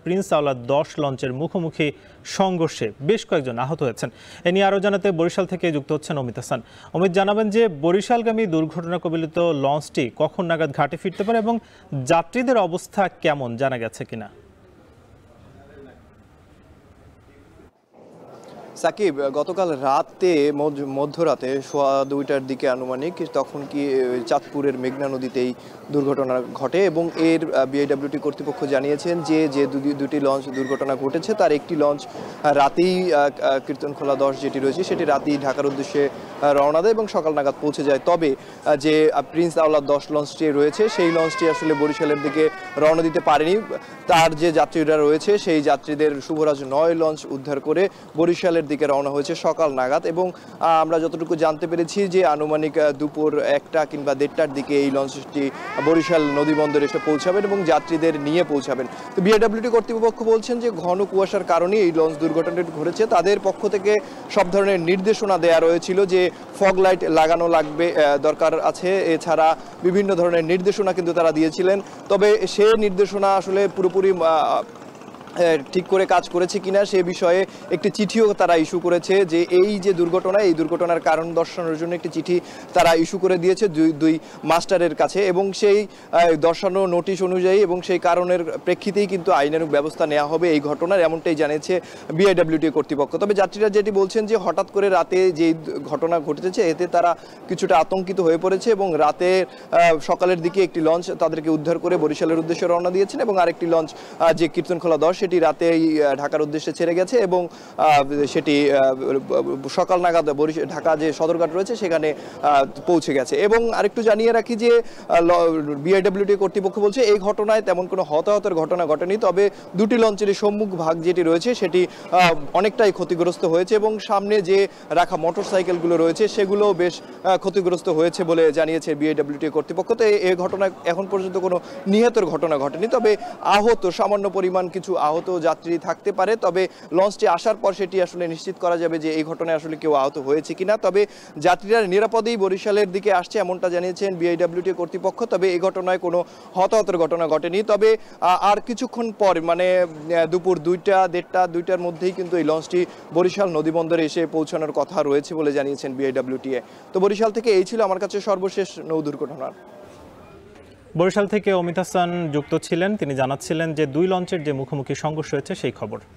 Prince আওলাদ 10 লঞ্চের মুখোমুখি সংঘর্ষে বেশ কয়েকজন আহত হয়েছেন। এ নিয়ে আরও জানাতে বরিশাল থেকে যুক্ত হচ্ছেন অমিত হাসান। অমিত, জানাবেন যে বরিশালগামী দুর্ঘটনা কবলিত লঞ্চটি কখন নাগাদ ঘাটে ফিরতে পারে এবং যাত্রীদের অবস্থা কেমন, জানা গেছে কিনা? সাকিব, গতকাল রাতে মধ্যরাতে 2:15টার দিকে আনুমানিক তখন কি চাঁদপুরের মেঘনা নদীতেই দুর্ঘটনা ঘটে এবং এর বিআইডব্লিউটি কর্তৃপক্ষ জানিয়েছেন যে দুটি লঞ্চ দুর্ঘটনা ঘটেছে তার একটি লঞ্চ রাতেই কীর্তনখোলা 10 যেটি রয়েছে সেটি রাতেই ঢাকার উদ্দেশ্যে রওনা দেয় এবং সকাল নাগাদ পৌঁছে যায়। তবে যে প্রিন্স আওলাদ 10 লঞ্চটি রয়েছে সেই লঞ্চটি আসলে বরিশালের দিকে রওনা দিতে পারেনি। তার যে যাত্রীরা রয়েছে সেই যাত্রীদের শুভরাজ 9 লঞ্চ উদ্ধার করে বরিশালের দিকে রওনা হয়েছে সকাল নাগাদ এবং আমরা যতটুকু জানতে পেরেছি যে আনুমানিক দুপুর 1টা কিংবা 1:30টার দিকে এই লঞ্চটি বরিশাল নদীবন্দরে এসে পৌঁছাবেন এবং যাত্রীদের নিয়ে পৌঁছাবেন। তো বিআইডব্লিউটি কর্তৃপক্ষ বলছেন যে ঘন কুয়াশার কারণে এই লঞ্চ দুর্ঘটনাটি ঘটেছে। তাদের পক্ষ থেকে সব ধরনের নির্দেশনা দেওয়া রয়েছিল যে ফগ লাইট লাগানো দরকার আছে, এছাড়া বিভিন্ন ধরনের নির্দেশনা কিন্তু তারা দিয়েছিলেন। তবে সে নির্দেশনা আসলে পুরোপুরি ঠিক করে কাজ করেছে কিনা সে বিষয়ে একটি চিঠিও তারা ইস্যু করেছে যে এই যে এই দুর্ঘটনার কারণ দর্শানোর জন্য একটি চিঠি তারা ইস্যু করে দিয়েছে দুই মাস্টারের কাছে এবং সেই দর্শানো নোটিশ অনুযায়ী এবং সেই কারণের প্রেক্ষিতেই কিন্তু আইনানুগ ব্যবস্থা নেওয়া হবে এই ঘটনার, এমনটাই জানিয়েছে বিআইডব্লিউটি কর্তৃপক্ষ। তবে যাত্রীরা যেটি বলছেন যে হঠাৎ করে রাতে যে ঘটনা ঘটেছে এতে তারা কিছুটা আতঙ্কিত হয়ে পড়েছে এবং রাতে সকালের দিকে একটি লঞ্চ তাদেরকে উদ্ধার করে বরিশালের উদ্দেশ্যে রওনা দিয়েছেন এবং আরেকটি লঞ্চ যে কীর্তনখোলা 10 সেটি রাতেই ঢাকার উদ্দেশ্যে ছেড়ে গেছে এবং সেটি সকাল নাগাদ ঢাকা যে সদরঘাট রয়েছে সেখানে পৌঁছে গেছে। এবং আরেকটু জানিয়ে রাখি যে বিআইডব্লিউটি কর্তৃপক্ষ বলছে এই ঘটনায় তেমন কোনো হতাহতের ঘটনা ঘটেনি, তবে দুটি লঞ্চের সম্মুখ ভাগ যেটি রয়েছে সেটি অনেকটাই ক্ষতিগ্রস্ত হয়েছে এবং সামনে যে রাখা মোটরসাইকেলগুলো রয়েছে সেগুলোও বেশ ক্ষতিগ্রস্ত হয়েছে বলে জানিয়েছে বিআইডব্লিউটি কর্তৃপক্ষ। তো এই ঘটনা এখন পর্যন্ত কোনো নিহতের ঘটনা ঘটেনি, তবে সামান্য পরিমাণ কিছু আহত যাত্রী থাকতে পারে। তবে লঞ্চটি আসার পর সেটি আসলে নিশ্চিত করা যাবে যে এই ঘটনায় আসলে কেউ আহত হয়েছে কিনা। তবে যাত্রীরা নিরাপদেই বরিশালের দিকে আসছে এমনটা জানিয়েছেন বিআইডব্লিউটি কর্তৃপক্ষ। তবে এই ঘটনায় কোনো হতাহতের ঘটনা ঘটেনি। তবে আর কিছুক্ষণ পর মানে দুপুর 2টা 1:30-2টার মধ্যেই কিন্তু এই লঞ্চটি বরিশাল নদীবন্দরে এসে পৌঁছানোর কথা রয়েছে বলে জানিয়েছেন বিআইডব্লিউটি। তো বরিশাল থেকে এই ছিল আমার কাছে সর্বশেষ নৌ দুর্ঘটনা। বরিশাল থেকে অমিত হাসান যুক্ত ছিলেন, তিনি জানাচ্ছিলেন যে 2 লঞ্চের যে মুখোমুখি সংঘর্ষ হয়েছে সেই খবর।